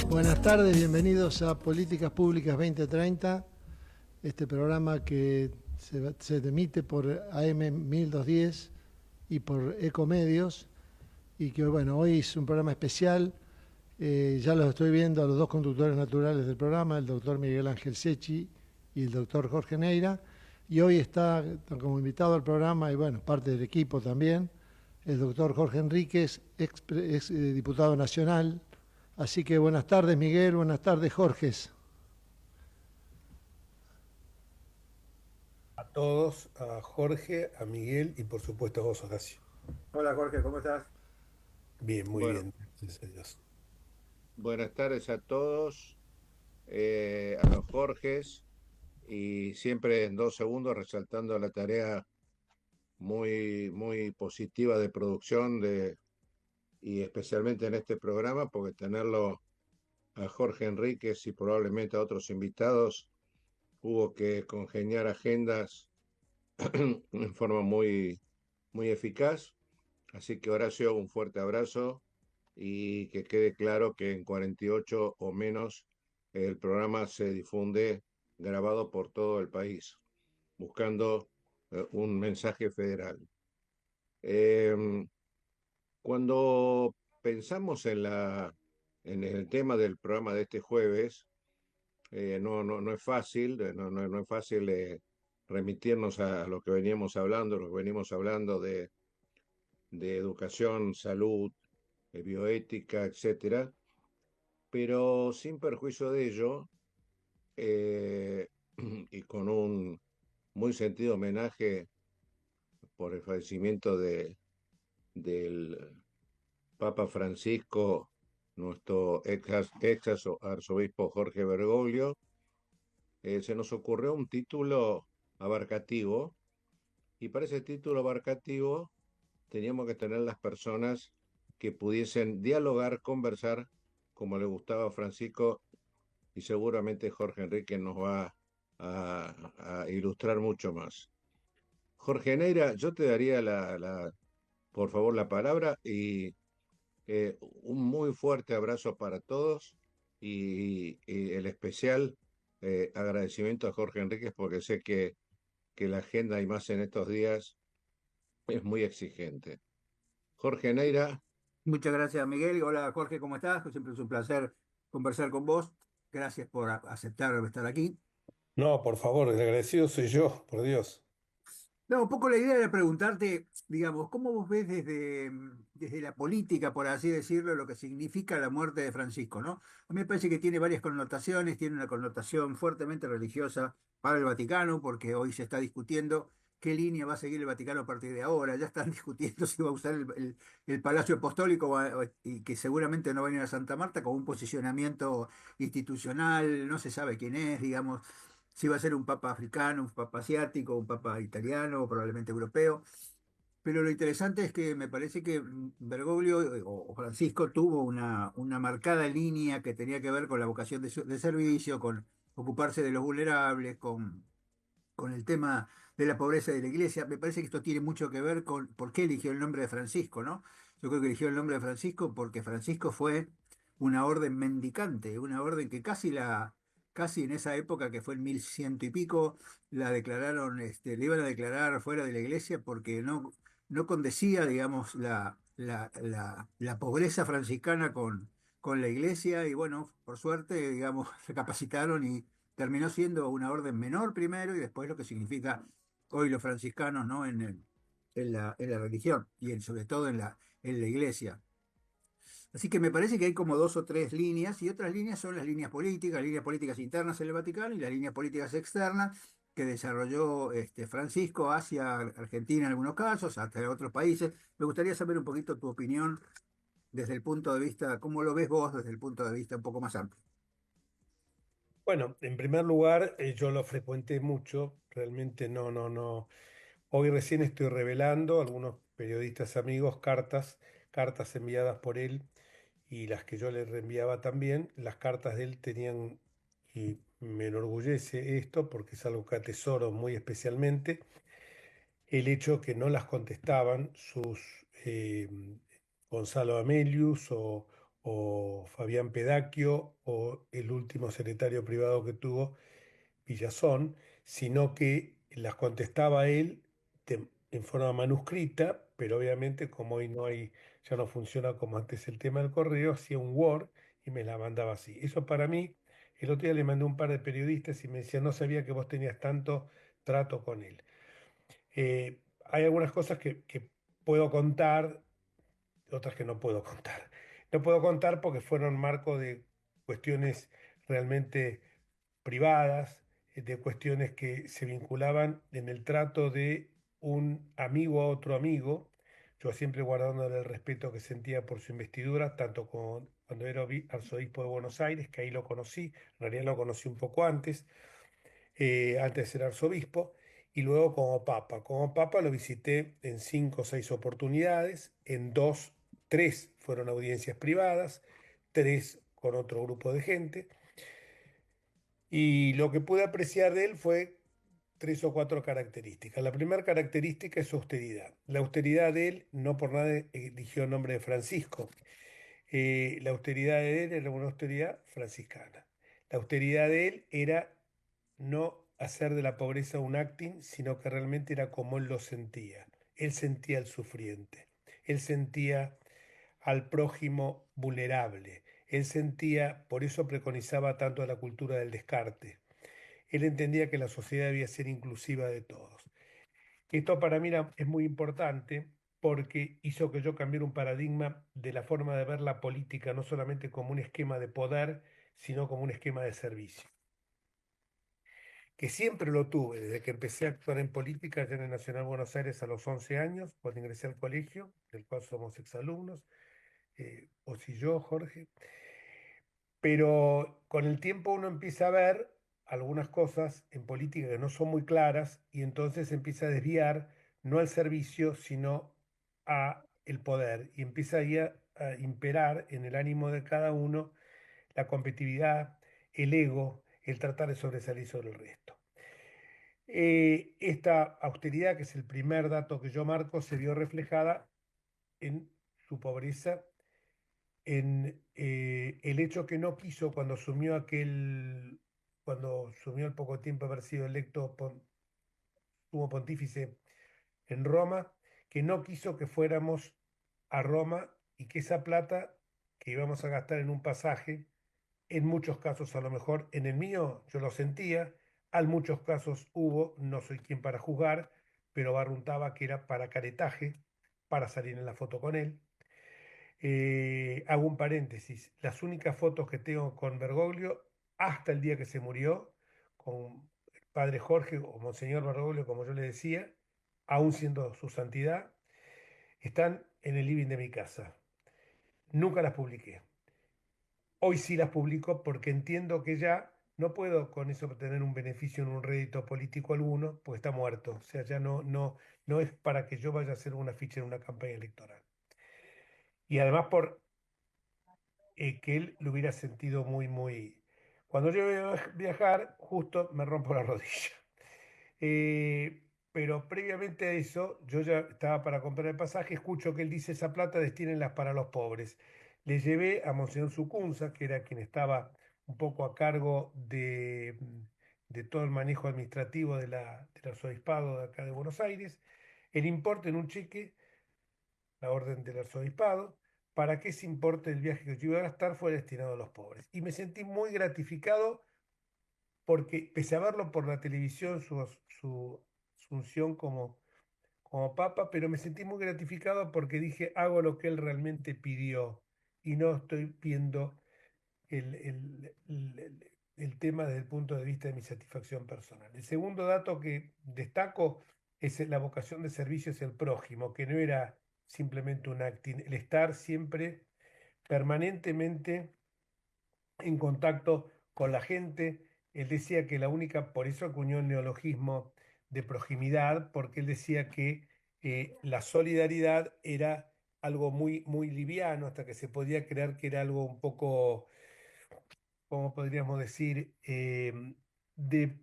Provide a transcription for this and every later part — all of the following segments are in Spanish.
Buenas tardes, bienvenidos a Políticas Públicas 2030, este programa que se emite por AM 1210 y por Ecomedios, y que bueno, hoy es un programa especial. Ya los estoy viendo a los dos conductores naturales del programa, el doctor Miguel Ángel Secchi y el doctor Jorge Neira, y hoy está como invitado al programa, y bueno, parte del equipo también, el doctor Jorge Enríquez, ex diputado nacional. Así que buenas tardes, Miguel, buenas tardes, Jorge. A todos, a Jorge, a Miguel y por supuesto a vos, Horacio. Hola Jorge, ¿cómo estás? Bien, muy Bueno, bien, gracias a Dios. buenas tardes a todos, a los Jorges, y siempre en 2 segundos resaltando la tarea muy positiva de producción y especialmente en este programa, porque tenerlo a Jorge Enríquez y probablemente a otros invitados, hubo que congeniar agendas en forma muy eficaz. Así que Horacio, un fuerte abrazo y que quede claro que en 48 o menos el programa se difunde grabado por todo el país, buscando un mensaje federal. Eh, Cuando pensamos en el tema del programa de este jueves, no es fácil, no es fácil remitirnos a lo que veníamos hablando, lo que venimos hablando de educación, salud, bioética, etcétera, pero sin perjuicio de ello, eh, y con un muy sentido homenaje por el fallecimiento del Papa Francisco, nuestro ex arzobispo Jorge Bergoglio, se nos ocurrió un título abarcativo, y para ese título abarcativo teníamos que tener las personas que pudiesen dialogar, conversar, como le gustaba a Francisco, y seguramente Jorge Enrique nos va a ilustrar mucho más. Jorge Neira, yo te daría por favor, la palabra, y un muy fuerte abrazo para todos, y el especial agradecimiento a Jorge Enríquez, porque sé que la agenda, y más en estos días, es muy exigente. Jorge Neira. Muchas gracias Miguel. Hola Jorge, ¿cómo estás? Siempre es un placer conversar con vos. Gracias por aceptar estar aquí. No, por favor, el agradecido soy yo, por Dios. No, un poco la idea era preguntarte, digamos, ¿cómo vos ves desde la política, por así decirlo, lo que significa la muerte de Francisco, ¿no? A mí me parece que tiene varias connotaciones, tiene una connotación fuertemente religiosa para el Vaticano, porque hoy se está discutiendo qué línea va a seguir el Vaticano a partir de ahora. Ya están discutiendo si va a usar el Palacio Apostólico y que seguramente no va a ir a Santa Marta con un posicionamiento institucional, no se sabe quién es, digamos si va a ser un papa africano, un papa asiático, un papa italiano, probablemente europeo. Pero lo interesante es que me parece que Bergoglio o Francisco tuvo una marcada línea que tenía que ver con la vocación de servicio, con ocuparse de los vulnerables, con el tema de la pobreza de la iglesia. Me parece que esto tiene mucho que ver con por qué eligió el nombre de Francisco, ¿no? Yo creo que eligió el nombre de Francisco porque Francisco fue una orden mendicante, una orden que casi en esa época, que fue en 1100 y pico, la declararon, le iban a declarar fuera de la iglesia porque no condecía, digamos, la pobreza franciscana con la iglesia, y bueno, por suerte, digamos, recapacitaron y terminó siendo una orden menor primero y después lo que significa hoy los franciscanos, ¿no? En la religión y sobre todo en la iglesia. Así que me parece que hay como dos o tres líneas, y otras líneas son las líneas políticas internas en el Vaticano y las líneas políticas externas que desarrolló Francisco hacia Argentina en algunos casos, hasta otros países. Me gustaría saber un poquito tu opinión desde el punto de vista, cómo lo ves vos desde el punto de vista un poco más amplio. Bueno, en primer lugar, yo lo frecuenté mucho, realmente no. Hoy recién estoy revelando a algunos periodistas amigos cartas enviadas por él y las que yo le reenviaba también. Las cartas de él tenían, y me enorgullece esto porque es algo que atesoro muy especialmente, el hecho que no las contestaban sus Gonzalo Amelius o Fabián Pedacchio o el último secretario privado que tuvo, Villazón, sino que las contestaba él en forma manuscrita, pero obviamente como hoy no hay, ya no funciona como antes el tema del correo, hacía un Word y me la mandaba así. Eso para mí, el otro día le mandé un par de periodistas y me decían, no sabía que vos tenías tanto trato con él. Hay algunas cosas que puedo contar, otras que no puedo contar. No puedo contar porque fueron marco de cuestiones realmente privadas, de cuestiones que se vinculaban en el trato de un amigo a otro amigo, yo siempre guardándole el respeto que sentía por su investidura, tanto cuando era arzobispo de Buenos Aires, que ahí lo conocí, en realidad lo conocí un poco antes de ser arzobispo, y luego como papa. Como papa lo visité en 5 o 6 oportunidades, en tres fueron audiencias privadas, tres con otro grupo de gente. Y lo que pude apreciar de él fue 3 o 4 características. La primera característica es su austeridad. La austeridad de él, no por nada eligió el nombre de Francisco. La austeridad de él era una austeridad franciscana. La austeridad de él era no hacer de la pobreza un acting, sino que realmente era como él lo sentía. Él sentía al sufriente. Él sentía al prójimo vulnerable. Él sentía, por eso preconizaba tanto la cultura del descarte. Él entendía que la sociedad debía ser inclusiva de todos. Esto para mí es muy importante porque hizo que yo cambiara un paradigma de la forma de ver la política, no solamente como un esquema de poder, sino como un esquema de servicio. Que siempre lo tuve, desde que empecé a actuar en política allá en el Nacional Buenos Aires a los 11 años, cuando ingresé al colegio, del cual somos exalumnos, o si yo, Jorge. Pero con el tiempo uno empieza a ver algunas cosas en política que no son muy claras y entonces empieza a desviar no al servicio, sino a el poder y empieza ahí a imperar en el ánimo de cada uno la competitividad, el ego, el tratar de sobresalir sobre el resto. Esta austeridad, que es el primer dato que yo marco, se vio reflejada en su pobreza, en el hecho que no quiso cuando asumió al poco tiempo de haber sido electo sumo pontífice en Roma, que no quiso que fuéramos a Roma y que esa plata que íbamos a gastar en un pasaje, en muchos casos a lo mejor, en el mío yo lo sentía, en muchos casos hubo, no soy quien para juzgar, pero barruntaba que era para caretaje, para salir en la foto con él. Hago un paréntesis, las únicas fotos que tengo con Bergoglio, hasta el día que se murió, con el padre Jorge o Monseñor Bergoglio, como yo le decía, aún siendo su santidad, están en el living de mi casa. Nunca las publiqué. Hoy sí las publico porque entiendo que ya no puedo con eso obtener un beneficio en un rédito político alguno, porque está muerto. O sea, ya no es para que yo vaya a hacer una ficha en una campaña electoral. Y además por que él lo hubiera sentido muy, muy... Cuando yo iba a viajar, justo me rompo la rodilla. Pero previamente a eso, yo ya estaba para comprar el pasaje, escucho que él dice, esa plata destínenlas para los pobres. Le llevé a Monseñor Sucunza, que era quien estaba un poco a cargo de todo el manejo administrativo del arzobispado de acá de Buenos Aires, el importe en un cheque, la orden del arzobispado, para que ese importe del viaje que yo iba a gastar fuera destinado a los pobres. Y me sentí muy gratificado porque, pese a verlo por la televisión, su asunción como papa, pero me sentí muy gratificado porque dije, hago lo que él realmente pidió y no estoy viendo el tema desde el punto de vista de mi satisfacción personal. El segundo dato que destaco es la vocación de servicio hacia el prójimo, que no era simplemente un acting, el estar siempre permanentemente en contacto con la gente. Él decía que la única, por eso acuñó el neologismo de proximidad, porque él decía que la solidaridad era algo muy, muy liviano, hasta que se podía creer que era algo un poco, como podríamos decir, de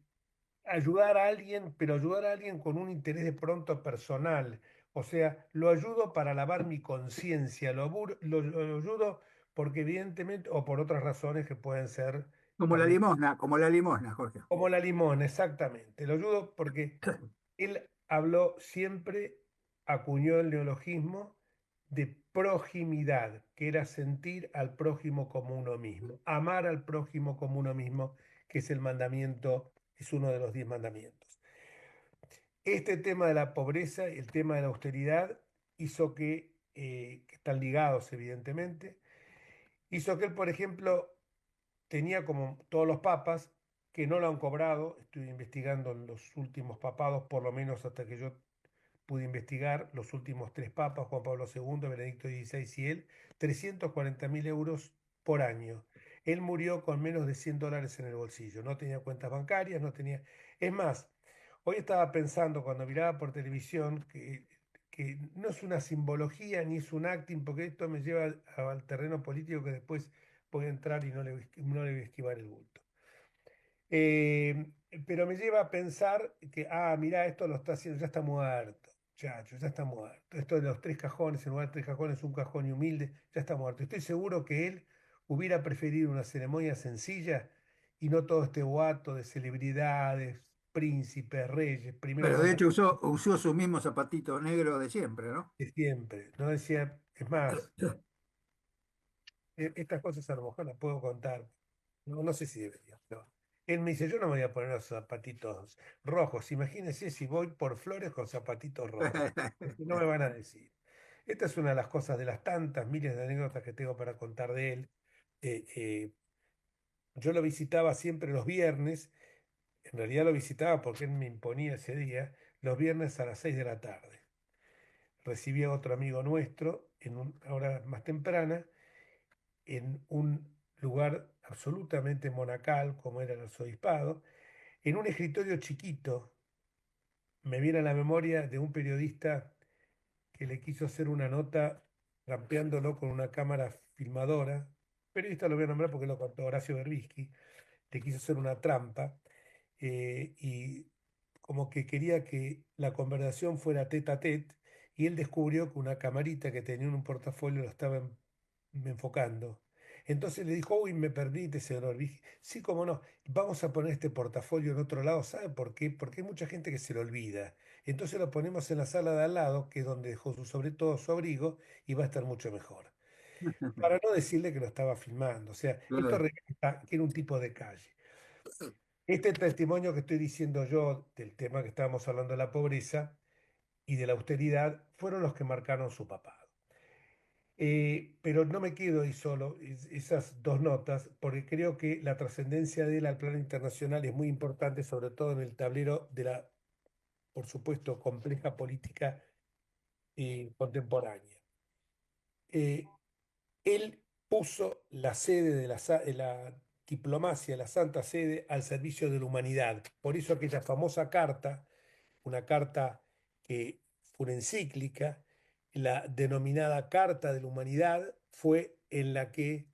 ayudar a alguien, pero ayudar a alguien con un interés de pronto personal. O sea, lo ayudo para lavar mi conciencia, lo ayudo porque evidentemente, o por otras razones que pueden ser también, Como la limosna, Jorge. como la limón, exactamente. Lo ayudo porque él habló siempre, acuñó el neologismo de proximidad, que era sentir al prójimo como uno mismo, amar al prójimo como uno mismo, que es el mandamiento, es uno de los 10 mandamientos. Este tema de la pobreza y el tema de la austeridad hizo que están ligados evidentemente, hizo que él, por ejemplo, tenía como todos los papas que no lo han cobrado. Estoy investigando los últimos papados, por lo menos hasta que yo pude investigar, los últimos 3 papas, Juan Pablo II, Benedicto XVI y él, 340.000 euros por año. Él murió con menos de $100 en el bolsillo, no tenía cuentas bancarias, no tenía... Es más, hoy estaba pensando cuando miraba por televisión que no es una simbología ni es un acting, porque esto me lleva al terreno político que después voy a entrar y no le voy a esquivar el bulto. Eh, pero me lleva a pensar que, mirá, esto lo está haciendo, ya está muerto, chacho, ya está muerto. Esto de los 3 cajones, en lugar de 3 cajones, un cajón y humilde, ya está muerto. Estoy seguro que él hubiera preferido una ceremonia sencilla y no todo este boato de celebridades, príncipes, reyes, primero Pero de hecho mandamiento usó sus mismos zapatitos negros de siempre, ¿no? de siempre. No decía, es más, estas cosas a lo mejor las puedo contar. No, no sé si debería, pero él me dice, yo no me voy a poner los zapatitos rojos. Imagínense si voy por Flores con zapatitos rojos. Porque no me van a decir. Esta es una de las cosas, de las tantas miles de anécdotas que tengo para contar de él. Eh, eh, yo lo visitaba siempre los viernes. En realidad lo visitaba porque él me imponía ese día, los viernes a las 6 de la tarde. Recibía a otro amigo nuestro en una hora más temprana, en un lugar absolutamente monacal, como era el arzobispado, en un escritorio chiquito. Me viene a la memoria de un periodista que le quiso hacer una nota rampeándolo con una cámara filmadora. Periodista lo voy a nombrar porque lo contó Horacio Berbisky. Le quiso hacer una trampa, y como que quería que la conversación fuera tete a tete, y él descubrió que una camarita que tenía en un portafolio lo estaba enfocando. Entonces le dijo, uy, me permite, señor Orbigi. Sí, cómo no, vamos a poner este portafolio en otro lado. ¿Sabe por qué? Porque hay mucha gente que se lo olvida. Entonces lo ponemos en la sala de al lado, que es donde dejó sobre todo su abrigo, y va a estar mucho mejor. Para no decirle que lo estaba filmando. O sea, esto Claro. revela que era un tipo de calle. Este testimonio que estoy diciendo yo del tema que estábamos hablando de la pobreza y de la austeridad fueron los que marcaron su papado. Pero no me quedo ahí solo, esas 2 notas, porque creo que la trascendencia de él al plano internacional es muy importante, sobre todo en el tablero de la, por supuesto, compleja política contemporánea. Eh, Él puso la sede de la diplomacia, la Santa Sede, al servicio de la humanidad. Por eso aquella famosa carta, una carta que fue una encíclica, la denominada Carta de la Humanidad, fue en la que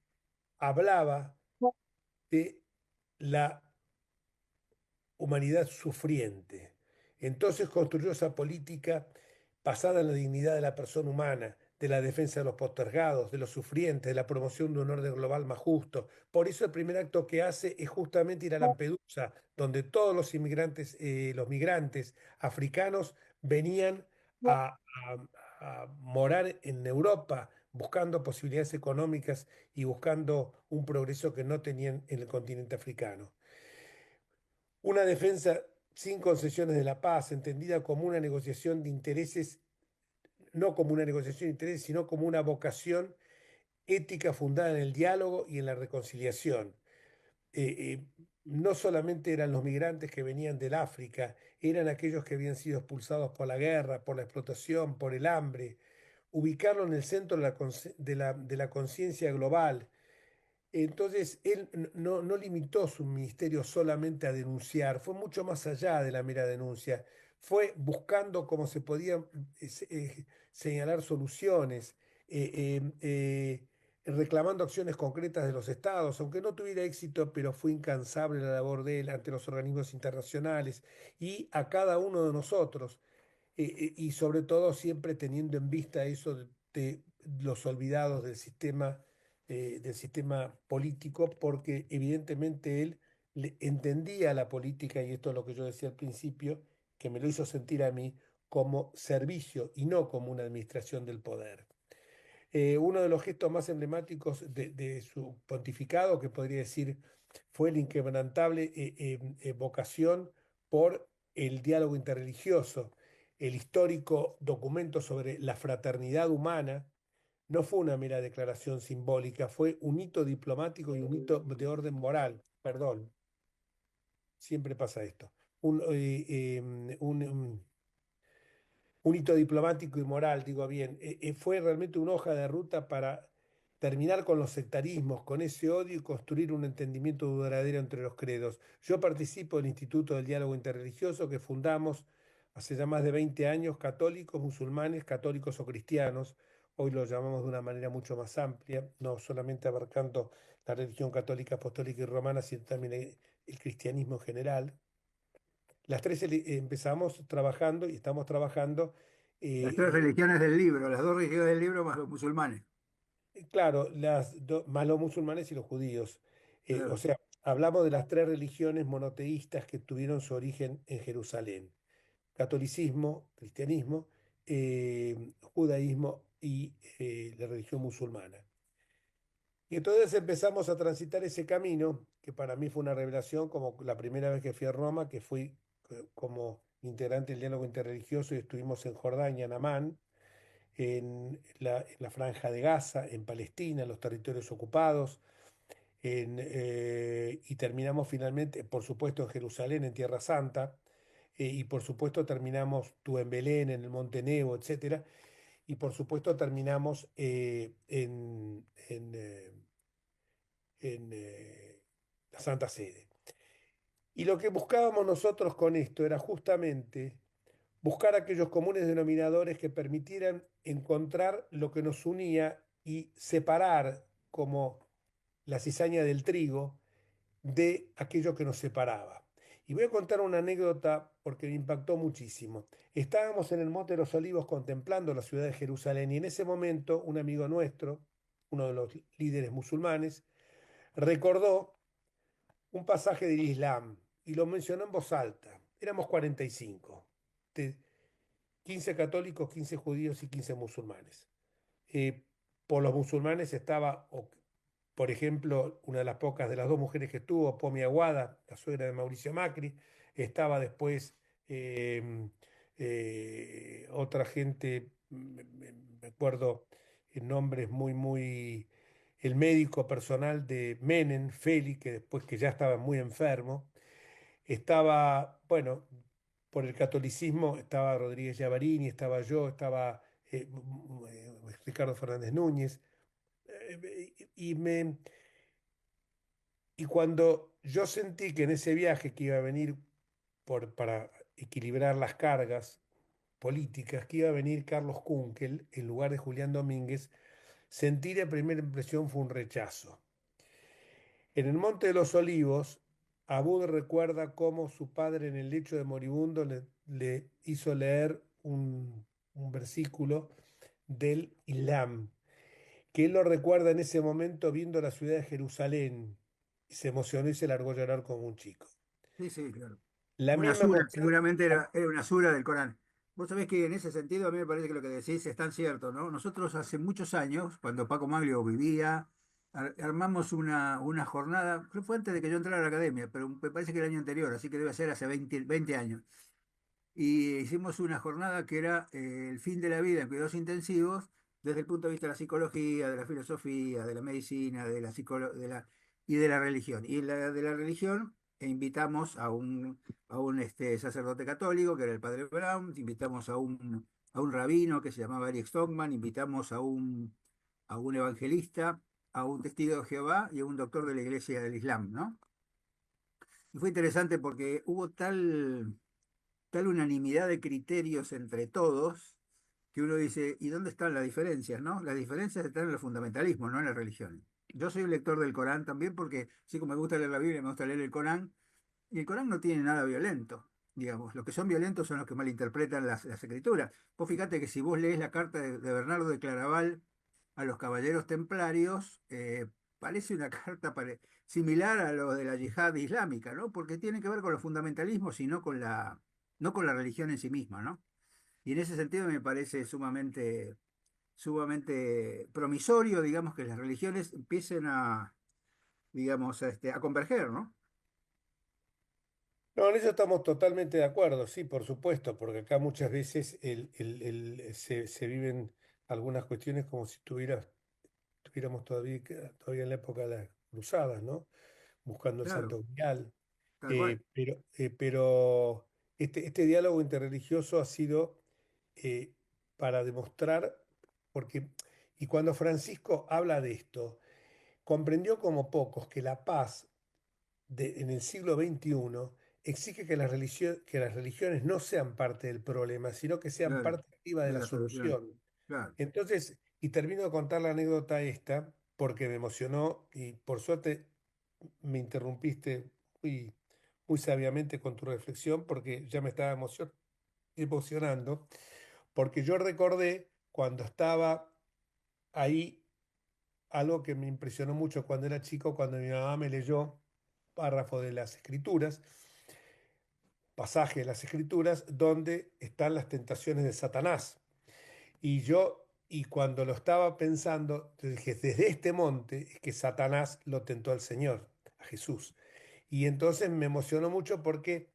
hablaba de la humanidad sufriente. Entonces construyó esa política basada en la dignidad de la persona humana, de la defensa de los postergados, de los sufrientes, de la promoción de un orden global más justo. Por eso el primer acto que hace es justamente ir a Lampedusa, donde todos los migrantes africanos venían a morar en Europa, buscando posibilidades económicas y buscando un progreso que no tenían en el continente africano. Una defensa sin concesiones de la paz, entendida como una negociación de intereses, no como una negociación de intereses, sino como una vocación ética fundada en el diálogo y en la reconciliación. No solamente eran los migrantes que venían del África, eran aquellos que habían sido expulsados por la guerra, por la explotación, por el hambre. Ubicarlo en el centro de la conciencia global. Entonces, él no limitó su ministerio solamente a denunciar, fue mucho más allá de la mera denuncia, fue buscando cómo se podían señalar soluciones, reclamando acciones concretas de los estados, aunque no tuviera éxito, pero fue incansable la labor de él ante los organismos internacionales y a cada uno de nosotros, y sobre todo siempre teniendo en vista eso de los olvidados del sistema del sistema político, porque evidentemente él entendía la política, y esto es lo que yo decía al principio, que me lo hizo sentir a mí como servicio y no como una administración del poder. Uno de los gestos más emblemáticos de su pontificado, que podría decir fue la inquebrantable vocación por el diálogo interreligioso, el histórico documento sobre la fraternidad humana. No fue una mera declaración simbólica, fue un hito diplomático y un hito de orden moral. Perdón, siempre pasa esto. Un hito diplomático y moral, digo bien. Fue realmente una hoja de ruta para terminar con los sectarismos, con ese odio y construir un entendimiento duradero entre los credos. Yo participo del Instituto del Diálogo Interreligioso que fundamos hace ya más de 20 años, católicos, musulmanes, católicos o cristianos. Hoy lo llamamos de una manera mucho más amplia, no solamente abarcando la religión católica, apostólica y romana, sino también el cristianismo en general. Las tres empezamos trabajando y estamos trabajando, Las tres eh, religiones del libro, las dos religiones del libro más los musulmanes. claro, más los musulmanes y los judíos. O Claro. sea, hablamos de las tres religiones monoteístas que tuvieron su origen en Jerusalén: catolicismo, cristianismo, judaísmo y la religión musulmana. Y entonces empezamos a transitar ese camino, que para mí fue una revelación, como la primera vez que fui a Roma, que fui como integrante del diálogo interreligioso y estuvimos en Jordania, en Amán, en la Franja de Gaza, en Palestina, en los territorios ocupados, y terminamos finalmente, por supuesto, en Jerusalén, en Tierra Santa, y por supuesto terminamos tú en Belén, en el Monte Nebo, etcétera, y por supuesto terminamos en la Santa Sede. Y lo que buscábamos nosotros con esto era justamente buscar aquellos comunes denominadores que permitieran encontrar lo que nos unía y separar, como la cizaña del trigo, de aquello que nos separaba. Y voy a contar una anécdota porque me impactó muchísimo. Estábamos en el Monte de los Olivos contemplando la ciudad de Jerusalén y en ese momento un amigo nuestro, uno de los líderes musulmanes, recordó un pasaje del Islam y lo mencionó en voz alta. Éramos 45, de 15 católicos, 15 judíos y 15 musulmanes. Eh, por los musulmanes estaba, por ejemplo, una de las pocas de las dos mujeres que estuvo, Pomi Aguada, la suegra de Mauricio Macri. Estaba después otra gente, me acuerdo nombres muy, el médico personal de Menem, Feli, que después que ya estaba muy enfermo. Estaba, bueno, por el catolicismo estaba Rodríguez Llavarini, estaba yo, estaba Ricardo Fernández Núñez. Y cuando yo sentí que en ese viaje que iba a venir para equilibrar las cargas políticas, que iba a venir Carlos Kunkel en lugar de Julián Domínguez, sentí la primera impresión fue un rechazo. En el Monte de los Olivos, Abud recuerda cómo su padre en el lecho de moribundo le hizo leer un versículo del Islam, que él lo recuerda en ese momento viendo la ciudad de Jerusalén, y se emocionó y se largó a llorar como un chico. Sí, sí, claro. La Una misma sura, emoción, seguramente era una sura del Corán. Vos sabés que en ese sentido a mí me parece que lo que decís es tan cierto, ¿no? Nosotros hace muchos años, cuando Paco Maglio vivía, armamos una jornada, creo que fue antes de que yo entrara a la academia, pero me parece que el año anterior, así que debe ser hace 20 años. Y hicimos una jornada que era el fin de la vida en cuidados intensivos, desde el punto de vista de la psicología, de la filosofía, de la medicina, y de la religión. Y de la religión invitamos a un sacerdote católico, que era el padre Brown, invitamos a un rabino que se llamaba Eric Stockman, invitamos a un evangelista, a un testigo de Jehová y a un doctor de la Iglesia del Islam, ¿no? Y fue interesante porque hubo tal unanimidad de criterios entre todos que uno dice, ¿y dónde están las diferencias, no? Las diferencias están en los fundamentalismos, no en las religiones. Yo soy un lector del Corán también porque, así como me gusta leer la Biblia, me gusta leer el Corán, y el Corán no tiene nada violento. Digamos, los que son violentos son los que malinterpretan las escrituras. Vos fíjate que si vos lees la carta de Bernardo de Claraval a los caballeros templarios, parece una carta similar a lo de la yihad islámica, ¿no? Porque tiene que ver con los fundamentalismos y no con la religión en sí misma, ¿no? Y en ese sentido me parece sumamente promisorio, digamos, que las religiones empiecen digamos, a converger, ¿no? No, en eso estamos totalmente de acuerdo, sí, por supuesto, porque acá muchas veces se viven algunas cuestiones como si estuviéramos todavía en la época de las cruzadas, ¿no? Buscando el Claro, Santo Grial. tal cual. Pero este diálogo interreligioso ha sido eh, para demostrar, porque, y cuando Francisco habla de esto, comprendió como pocos que la paz en el siglo XXI exige que las religiones no sean parte del problema, sino que sean Claro, parte activa de de la la solución. solución. Claro. Entonces, y termino de contar la anécdota esta, porque me emocionó y por suerte me interrumpiste muy, muy sabiamente con tu reflexión, porque ya me estaba emocionando, porque yo recordé cuando estaba ahí algo que me impresionó mucho cuando era chico, cuando mi mamá me leyó párrafo de las Escrituras, pasaje de las Escrituras, donde están las tentaciones de Satanás. Y cuando lo estaba pensando, yo dije, desde este monte es que Satanás lo tentó al Señor, a Jesús. Y entonces me emocionó mucho porque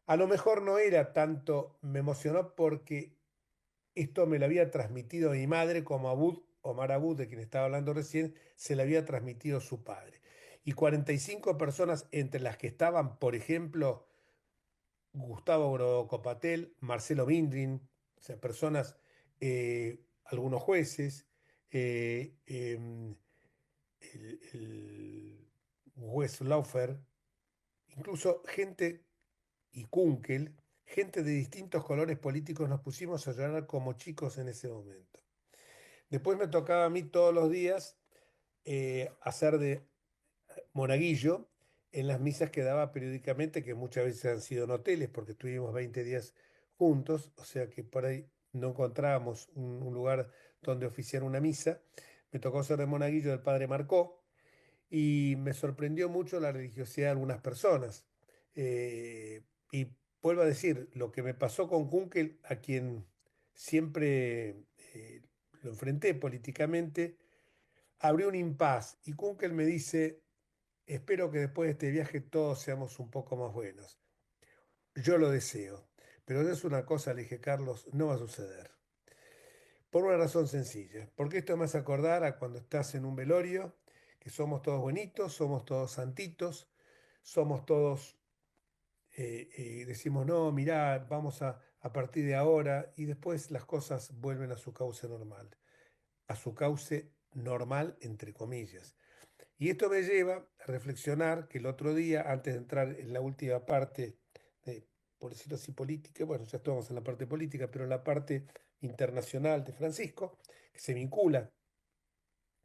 a lo mejor no era tanto, me emocionó porque esto me lo había transmitido mi madre como Omar Abud, de quien estaba hablando recién, se le había transmitido su padre. Y 45 personas, entre las que estaban, por ejemplo, Gustavo Grocopatel, Marcelo Mindrin, o sea, personas, algunos jueces, el juez Laufer, incluso gente y Kunkel, gente de distintos colores políticos, nos pusimos a llorar como chicos en ese momento. Después me tocaba a mí todos los días hacer de monaguillo en las misas que daba periódicamente, que muchas veces han sido en hoteles, porque estuvimos 20 días juntos, o sea que por ahí no encontrábamos un lugar donde oficiar una misa. Me tocó ser de monaguillo del padre Marcó y me sorprendió mucho la religiosidad de algunas personas. Y vuelvo a decir, lo que me pasó con Kunkel, a quien siempre lo enfrenté políticamente, abrió un impas y Kunkel me dice, espero que después de este viaje todos seamos un poco más buenos. Yo lo deseo, pero es una cosa, le dije, Carlos, no va a suceder. Por una razón sencilla, porque esto me hace acordar a cuando estás en un velorio, que somos todos buenitos, somos todos santitos, somos todos, decimos, no, mirá, vamos a partir de ahora, y después las cosas vuelven a su cauce normal, a su cauce normal, entre comillas. Y esto me lleva a reflexionar que el otro día, antes de entrar en la última parte, por decirlo así, política, bueno, ya estamos en la parte política, pero en la parte internacional de Francisco, que se vincula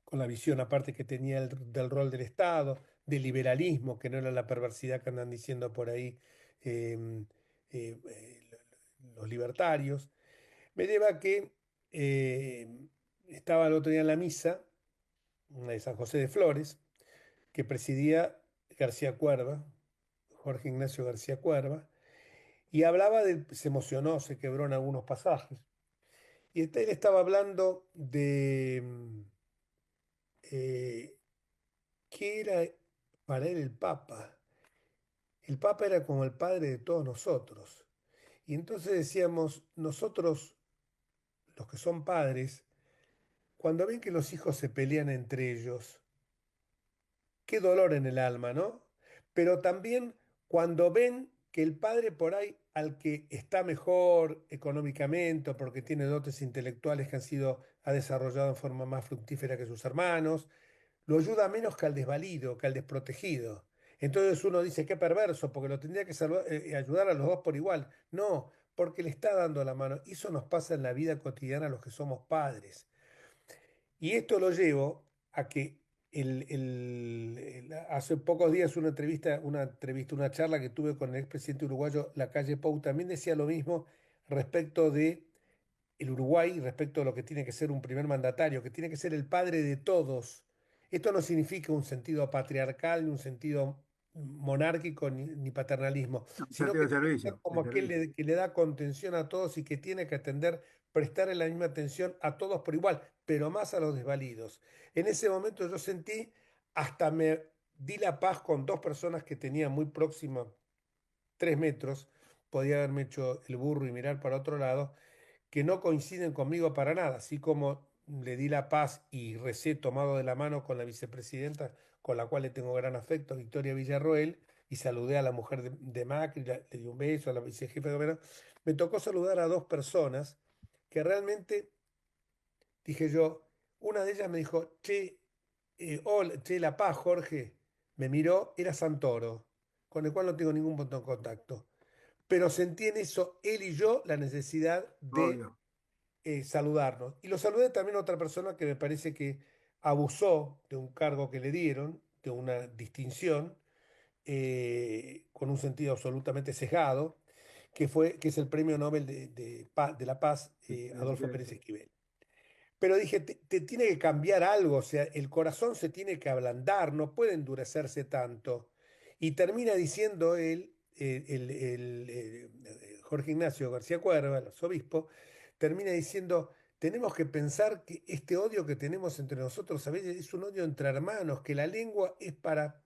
con la visión aparte que tenía del rol del Estado, del liberalismo, que no era la perversidad que andan diciendo por ahí em, los libertarios, me lleva a que estaba el otro día en la misa, una de San José de Flores, que presidía García Cuerva, Jorge Ignacio García Cuerva, y hablaba se emocionó, se quebró en algunos pasajes. Y él estaba hablando de eh, qué era para él el Papa. El Papa era como el padre de todos nosotros. Y entonces decíamos, nosotros, los que son padres, cuando ven que los hijos se pelean entre ellos, qué dolor en el alma, ¿no? Pero también cuando ven que el padre por ahí, al que está mejor económicamente o porque tiene dotes intelectuales que ha desarrollado en forma más fructífera que sus hermanos, lo ayuda menos que al desvalido, que al desprotegido. Entonces uno dice, qué perverso, porque lo tendría que ayudar a los dos por igual. No, porque le está dando la mano. Y eso nos pasa en la vida cotidiana a los que somos padres. Y esto lo llevo a que hace pocos días una charla que tuve con el expresidente uruguayo Lacalle Pou también decía lo mismo respecto de el Uruguay respecto a lo que tiene que ser un primer mandatario, que tiene que ser el padre de todos. Esto no significa un sentido patriarcal, ni un sentido monárquico, ni paternalismo, No, sino sentido que de tiene que ser servicio, de como aquel servicio. que le da contención a todos y que tiene que atender, prestarle la misma atención a todos por igual, pero más a los desvalidos. En ese momento yo sentí, hasta me di la paz con dos personas que tenía muy próximas, 3 metros, podía haberme hecho el burro y mirar para otro lado, que no coinciden conmigo para nada, así como le di la paz y recé tomado de la mano con la vicepresidenta, con la cual le tengo gran afecto, Victoria Villarroel, y saludé a la mujer de Macri, le di un beso a la vicejefa de gobierno. Me tocó saludar a dos personas que realmente, dije yo, una de ellas me dijo, che, hola, che, La Paz, Jorge, me miró, era Santoro, con el cual no tengo ningún punto de contacto. Pero sentí en eso, él y yo, la necesidad de Obvio. saludarnos. Y lo saludé también a otra persona que me parece que abusó de un cargo que le dieron, de una distinción, con un sentido absolutamente sesgado, que es el Premio Nobel de la Paz, Adolfo Pérez Esquivel. Pero dije, te tiene que cambiar algo, o sea, el corazón se tiene que ablandar, no puede endurecerse tanto. Y termina diciendo él, Jorge Ignacio García Cuerva, el arzobispo, termina diciendo, tenemos que pensar que este odio que tenemos entre nosotros a veces es un odio entre hermanos, que la lengua es para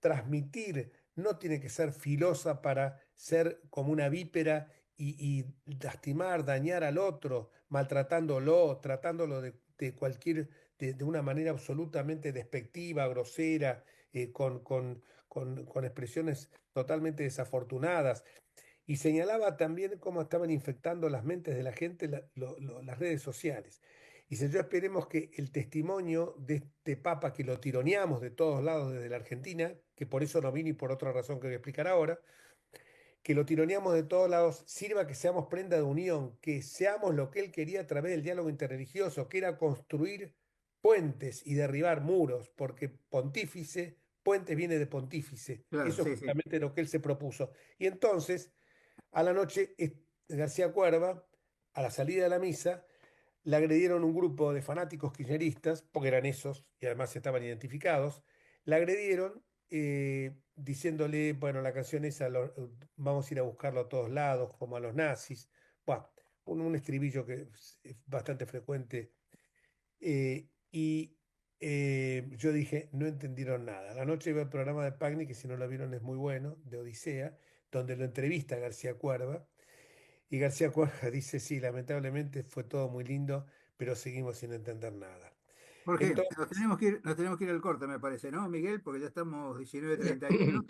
transmitir, no tiene que ser filosa para ser como una vípera y lastimar, dañar al otro, maltratándolo, tratándolo de una manera absolutamente despectiva, grosera, con expresiones totalmente desafortunadas. Y señalaba también cómo estaban infectando las mentes de la gente las redes sociales. Y dice, yo esperemos que el testimonio de este Papa que lo tironeamos de todos lados desde la Argentina, que por eso no vino y por otra razón que voy a explicar ahora, que lo tironeamos de todos lados, sirva que seamos prenda de unión, que seamos lo que él quería a través del diálogo interreligioso, que era construir puentes y derribar muros, porque pontífice, puente viene de pontífice. Claro, Eso es sí, sí. justamente lo que él se propuso. Y entonces, a la noche, García Cuerva, a la salida de la misa, le agredieron un grupo de fanáticos kirchneristas, porque eran esos y además estaban identificados, la agredieron diciéndole, bueno, la canción esa, vamos a ir a buscarlo a todos lados, como a los nazis. Bueno, un estribillo que es bastante frecuente. Y yo dije, no entendieron nada. La noche iba el programa de Pagni, que si no lo vieron es muy bueno, de Odisea, donde lo entrevista García Cuerva. Y García Cuerva dice, sí, lamentablemente fue todo muy lindo, pero seguimos sin entender nada. Jorge, Entonces, nos tenemos que ir al corte, me parece, ¿no, Miguel? Porque ya estamos 19:31.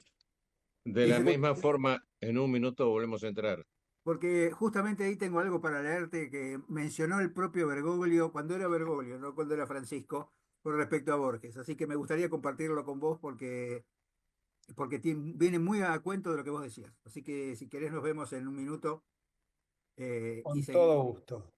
De la Eh, misma forma, en un minuto volvemos a entrar. Porque justamente ahí tengo algo para leerte que mencionó el propio Bergoglio, cuando era Bergoglio, no cuando era Francisco, con respecto a Borges. Así que me gustaría compartirlo con vos porque viene muy a cuento de lo que vos decías. Así que si querés nos vemos en un minuto y con todo seguimos. gusto.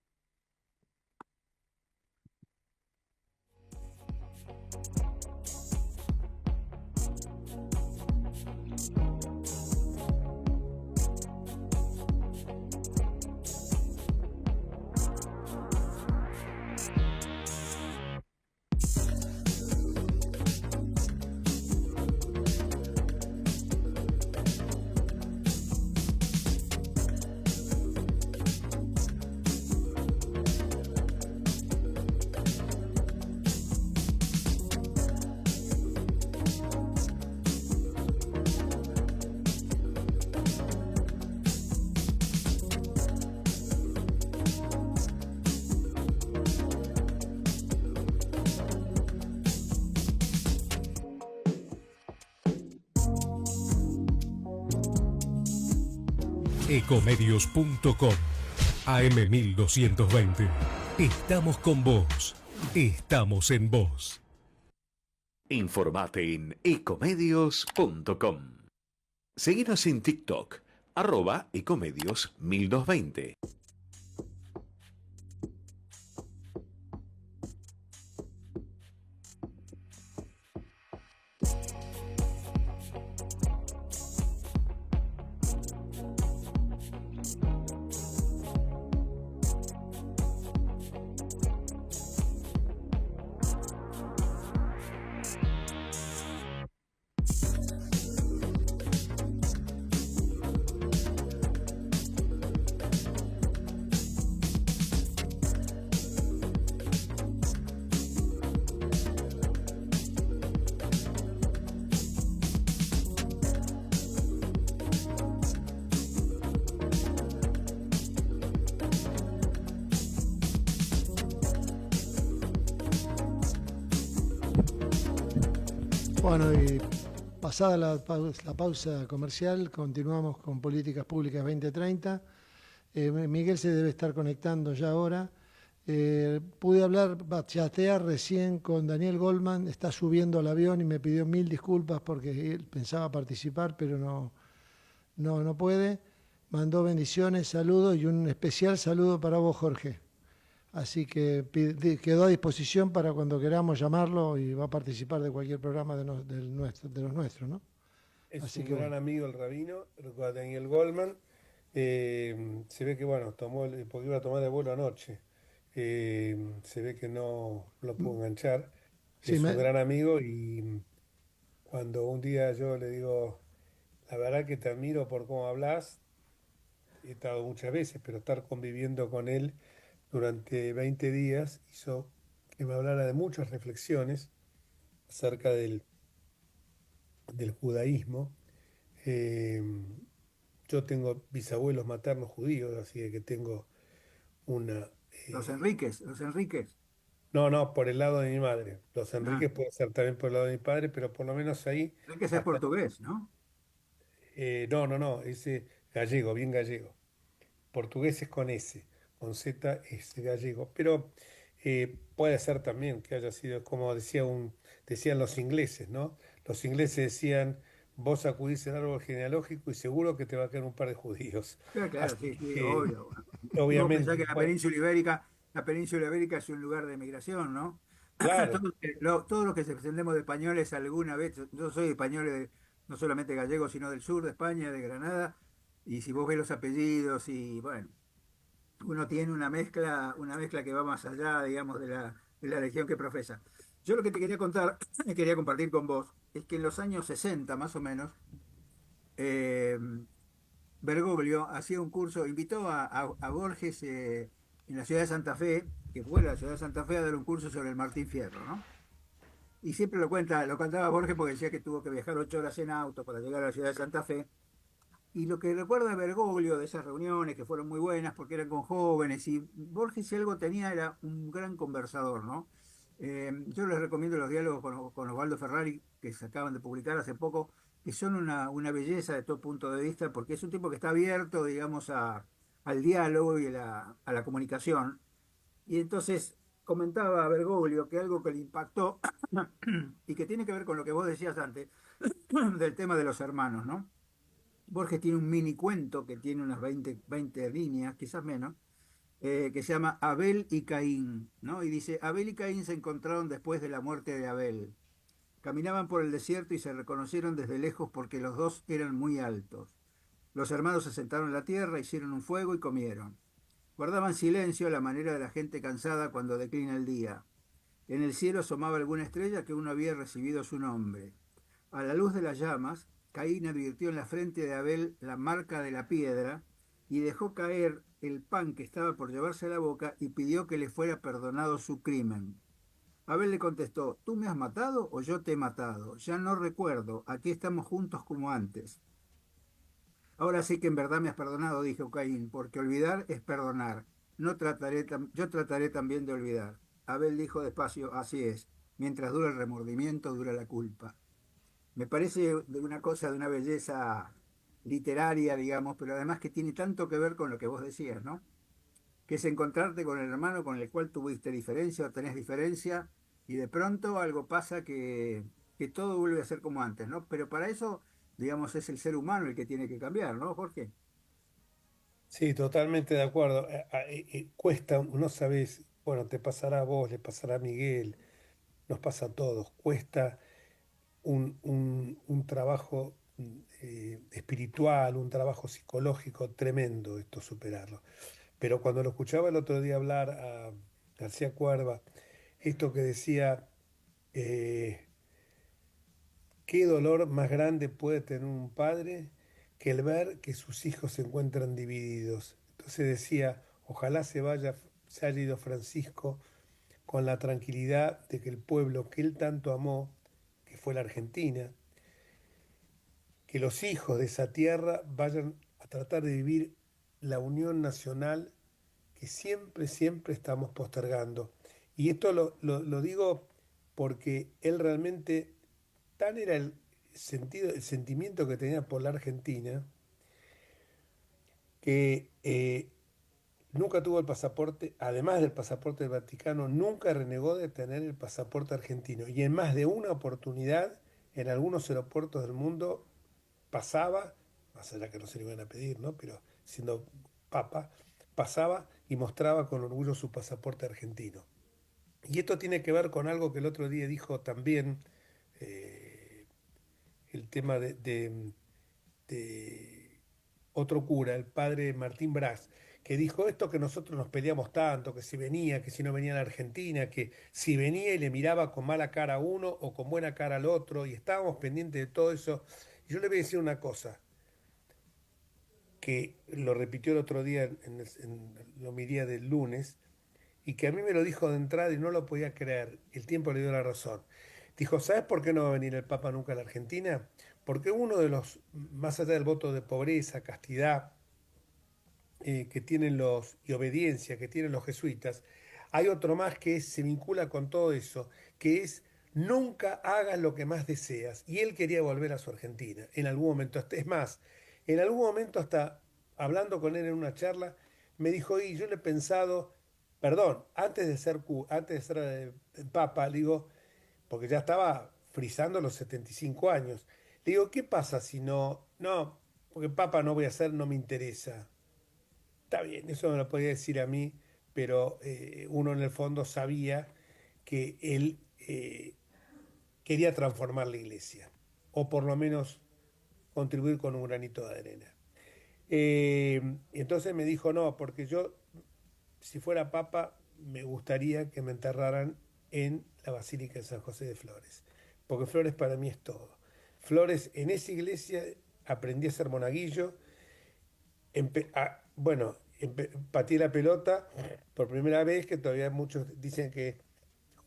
Ecomedios.com AM1220. Estamos con vos. Estamos en vos. Informate en ecomedios.com. Seguinos en TikTok, @ecomedios1220. Bueno, y pasada la pausa comercial, continuamos con Políticas Públicas 2030. Miguel se debe estar conectando ya ahora. Pude chatear recién con Daniel Goldman, está subiendo al avión y me pidió 1000 disculpas porque él pensaba participar, pero no puede. Mandó bendiciones, saludos y un especial saludo para vos, Jorge. Así que quedó a disposición para cuando queramos llamarlo y va a participar de cualquier programa de los nuestros, ¿no? Es Así un que gran bueno. amigo el rabino, Daniel Goldman. Se ve que, bueno, porque iba a tomar el vuelo anoche. Se ve que no lo pudo enganchar. Sí, Es un gran amigo y cuando un día yo le digo, la verdad que te admiro por cómo hablas, he estado muchas veces, pero estar conviviendo con él durante 20 días hizo que me hablara de muchas reflexiones acerca del judaísmo. Eh, yo tengo bisabuelos maternos judíos, así que tengo una... Los Enríquez. no, no, por el lado de mi madre. Los Ah, Enríquez puede ser también por el lado de mi padre, pero por lo menos ahí... Enríquez es hasta, portugués, ¿no? no, no, no, ese gallego, bien gallego. Portugués es con S, con Z es gallego, pero puede ser también que haya sido, como decían los ingleses, ¿no? Los ingleses decían, vos sacudís el árbol genealógico y seguro que te va a quedar un par de judíos. Claro, claro, Así sí, sí, que, obvio. Y vos pensás obviamente, que la península ibérica es un lugar de migración, ¿no? claro, Todos los que descendemos de españoles alguna vez, yo soy español no solamente gallego, sino del sur de España, de Granada, y si vos ves los apellidos y bueno, uno tiene una mezcla que va más allá, digamos, de la religión que profesa. Yo lo que te quería contar, y quería compartir con vos, es que en los años 60 más o menos, eh, Bergoglio hacía un curso, invitó a Borges en la ciudad de Santa Fe, que fue a la ciudad de Santa Fe a dar un curso sobre el Martín Fierro, ¿no? Y siempre lo cantaba Borges porque decía que tuvo que viajar 8 horas en auto para llegar a la ciudad de Santa Fe. Y lo que recuerda Bergoglio de esas reuniones, que fueron muy buenas porque eran con jóvenes, y Borges si algo tenía era un gran conversador, ¿no? Yo les recomiendo los diálogos con Osvaldo Ferrari, que se acaban de publicar hace poco, que son una belleza de todo punto de vista, porque es un tipo que está abierto, digamos, al diálogo y a la comunicación. Y entonces comentaba a Bergoglio que algo que le impactó y que tiene que ver con lo que vos decías antes, del tema de los hermanos, ¿no? Borges tiene un mini cuento que tiene unas 20 líneas, quizás menos, que se llama Abel y Caín, ¿no? Y dice, Abel y Caín se encontraron después de la muerte de Abel. Caminaban por el desierto y se reconocieron desde lejos porque los dos eran muy altos. Los hermanos se sentaron en la tierra, hicieron un fuego y comieron. Guardaban silencio a la manera de la gente cansada cuando declina el día. En el cielo asomaba alguna estrella que uno había recibido su nombre. A la luz de las llamas, Caín advirtió en la frente de Abel la marca de la piedra y dejó caer el pan que estaba por llevarse a la boca y pidió que le fuera perdonado su crimen. Abel le contestó, ¿tú me has matado o yo te he matado? Ya no recuerdo, aquí estamos juntos como antes. Ahora sí que en verdad me has perdonado, dijo Caín, porque olvidar es perdonar. Yo trataré también de olvidar. Abel dijo despacio, así es, mientras dura el remordimiento, dura la culpa. Me parece de una cosa de una belleza literaria, digamos, pero además que tiene tanto que ver con lo que vos decías, ¿no? Que es encontrarte con el hermano con el cual tuviste diferencia o tenés diferencia y de pronto algo pasa que todo vuelve a ser como antes, ¿no? Pero para eso, digamos, es el ser humano el que tiene que cambiar, ¿no, Jorge? sí, totalmente de acuerdo. Cuesta, no sabes, bueno, te pasará a vos, le pasará a Miguel, nos pasa a todos, cuesta un trabajo espiritual, un trabajo psicológico tremendo esto superarlo. Pero cuando lo escuchaba el otro día hablar a García Cuerva, esto que decía, eh, ¿qué dolor más grande puede tener un padre que el ver que sus hijos se encuentran divididos? Entonces decía, ojalá se haya ido Francisco con la tranquilidad de que el pueblo que él tanto amó, que fue la Argentina, que los hijos de esa tierra vayan a tratar de vivir la unión nacional que siempre, siempre estamos postergando. Y esto lo digo porque él realmente tan era el sentimiento que tenía por la Argentina, que nunca tuvo el pasaporte, además del pasaporte del Vaticano, nunca renegó de tener el pasaporte argentino. Y en más de una oportunidad, en algunos aeropuertos del mundo, pasaba, más allá que no se le iban a pedir, ¿no? Pero siendo papa, pasaba y mostraba con orgullo su pasaporte argentino. Y esto tiene que ver con algo que el otro día dijo también, eh, el tema de otro cura, el padre Martín Braz, que dijo esto que nosotros nos peleamos tanto, que si venía, que si no venía a la Argentina, que si venía y le miraba con mala cara a uno o con buena cara al otro, y estábamos pendientes de todo eso. Y yo le voy a decir una cosa, que lo repitió el otro día en la homilía del lunes, y que a mí me lo dijo de entrada y no lo podía creer. El tiempo le dio la razón. Dijo, ¿sabes por qué no va a venir el Papa nunca a la Argentina? Porque uno de los, más allá del voto de pobreza, castidad, que tienen y obediencia que tienen los jesuitas, hay otro más que se vincula con todo eso, que es nunca hagas lo que más deseas. Y él quería volver a su Argentina, en algún momento. Es más, en algún momento hasta hablando con él en una charla, me dijo, y yo le he pensado, perdón, antes de ser papa, le digo, porque ya estaba frisando los 75 años. Le digo, ¿qué pasa si no? No, porque papa no voy a ser, no me interesa. Está bien, eso me lo podía decir a mí, pero uno en el fondo sabía que él quería transformar la iglesia, o por lo menos contribuir con un granito de arena. Entonces me dijo, no, porque yo, si fuera papa, me gustaría que me enterraran en la Basílica de San José de Flores, porque Flores para mí es todo. Flores, en esa iglesia aprendí a ser monaguillo, bueno, pateé la pelota por primera vez, que todavía muchos dicen que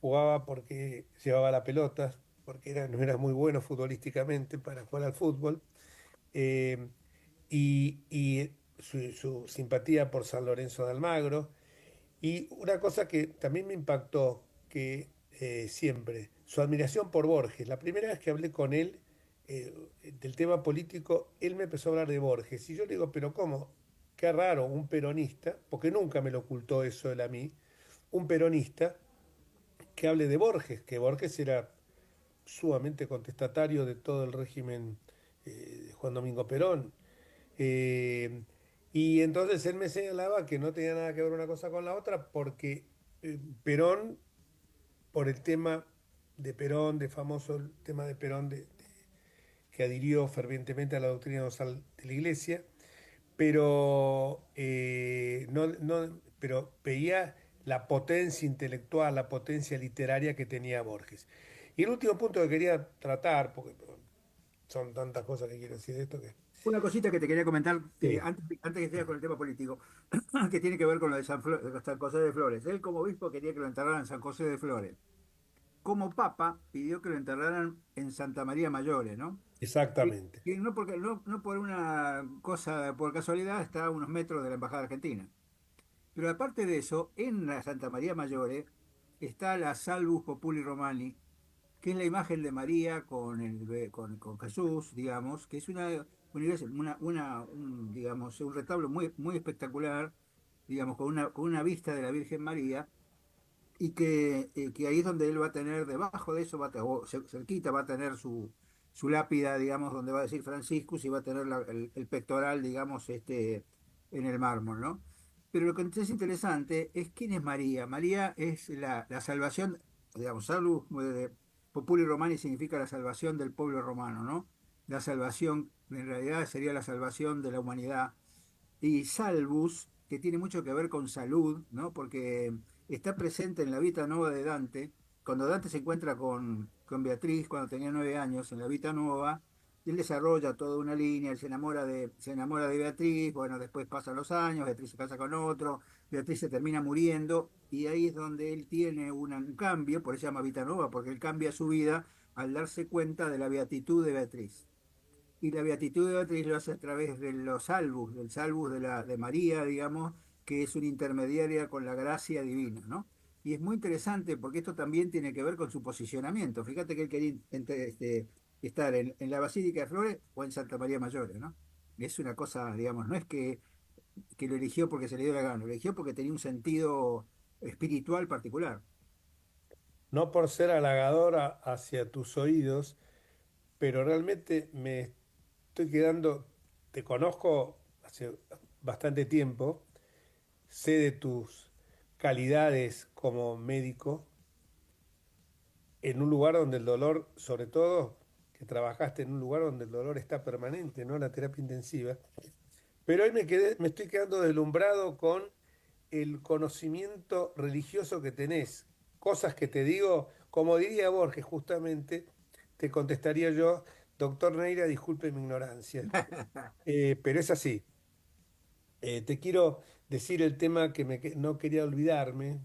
jugaba porque llevaba la pelota, porque no era muy bueno futbolísticamente para jugar al fútbol. eh, y su simpatía por San Lorenzo de Almagro. Y una cosa que también me impactó, que siempre, su admiración por Borges. La primera vez que hablé con él eh, del tema político, él me empezó a hablar de Borges. Y yo le digo, pero ¿cómo? Qué raro, un peronista, porque nunca me lo ocultó eso él a mí, un peronista que hable de Borges, que Borges era sumamente contestatario de todo el régimen de Juan Domingo Perón. Eh, y entonces él me señalaba que no tenía nada que ver una cosa con la otra porque Perón, por el tema de Perón, de famoso el tema de Perón, que adhirió fervientemente a la doctrina universal de la Iglesia, pero, pero veía la potencia intelectual, la potencia literaria que tenía Borges. Y el último punto que quería tratar, porque son tantas cosas que quiero decir de esto que... Una cosita que te quería comentar Sí. antes que sigas con el tema político, que tiene que ver con lo de San José de Flores. Él como obispo quería que lo enterraran en San José de Flores. Como papa pidió que lo enterraran en Santa María Mayore, ¿no? Exactamente. Y no, porque, no por una cosa, por casualidad, está a unos metros de la Embajada Argentina. Pero aparte de eso, en la Santa María Mayore está la Salvus Populi Romani, que es la imagen de María con Jesús, digamos, que es una iglesia, digamos, un retablo muy, muy espectacular, digamos, con una vista de la Virgen María, y que ahí es donde él va a tener, debajo de eso, o cerquita, va a tener su lápida, digamos, donde va a decir Franciscus y va a tener el pectoral, digamos, en el mármol, ¿no? Pero lo que es interesante es quién es María. María es la salvación, digamos, salus populi romani significa la salvación del pueblo romano, ¿no? La salvación, en realidad sería la salvación de la humanidad. Y salvus, que tiene mucho que ver con salud, ¿no? Porque está presente en la Vita Nuova de Dante. Cuando Dante se encuentra con Beatriz, cuando tenía 9 años, en la Vita Nuova, él desarrolla toda una línea, él se enamora de Beatriz, bueno, después pasan los años, Beatriz se casa con otro, Beatriz se termina muriendo, y ahí es donde él tiene un cambio, por eso se llama Vita Nuova, porque él cambia su vida al darse cuenta de la beatitud de Beatriz. Y la beatitud de Beatriz lo hace a través de los salvus, del salvus de María, digamos, que es una intermediaria con la gracia divina, ¿no? Y es muy interesante porque esto también tiene que ver con su posicionamiento. Fíjate que él quería estar en la Basílica de Flores o en Santa María Mayor, ¿no? Es una cosa, digamos, no es que lo eligió porque se le dio la gana, lo eligió porque tenía un sentido espiritual particular. No por ser halagadora hacia tus oídos, pero realmente me estoy quedando, te conozco hace bastante tiempo, sé de tus calidades como médico en un lugar donde el dolor, sobre todo que trabajaste en un lugar donde el dolor está permanente, ¿no? La terapia intensiva. Pero hoy me estoy quedando deslumbrado con el conocimiento religioso que tenés. Cosas que te digo, como diría Borges justamente, te contestaría yo, doctor Neira, disculpe mi ignorancia. Pero es así. Te quiero decir el tema que no quería olvidarme,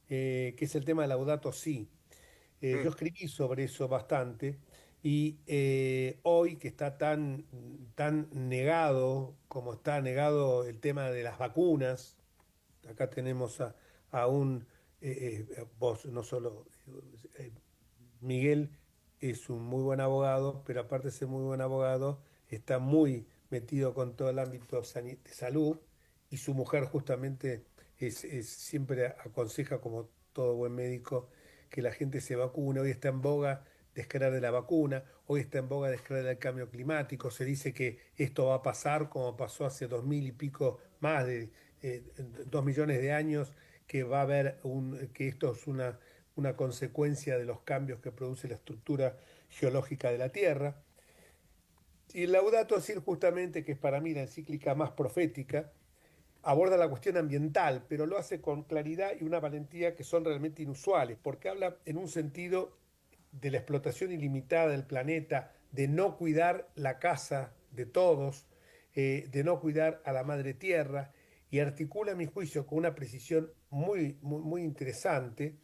que es el tema de Laudato Si. Yo Sí. escribí sobre eso bastante y hoy que está tan negado como está negado el tema de las vacunas, acá tenemos a un, vos no solo, Miguel es un muy buen abogado, pero aparte de ser muy buen abogado, está muy metido con todo el ámbito de salud y su mujer justamente siempre aconseja, como todo buen médico, que la gente se vacune. Hoy está en boga descreer de la vacuna, hoy está en boga descreer del cambio climático. Se dice que esto va a pasar como pasó hace 2000 y pico, más de 2 millones de años, que va a haber que esto es una consecuencia de los cambios que produce la estructura geológica de la Tierra. Y el Laudato Si, justamente, que es para mí la encíclica más profética, aborda la cuestión ambiental, pero lo hace con claridad y una valentía que son realmente inusuales, porque habla en un sentido de la explotación ilimitada del planeta, de no cuidar la casa de todos, de no cuidar a la madre tierra, y articula, a mi juicio, con una precisión muy interesante,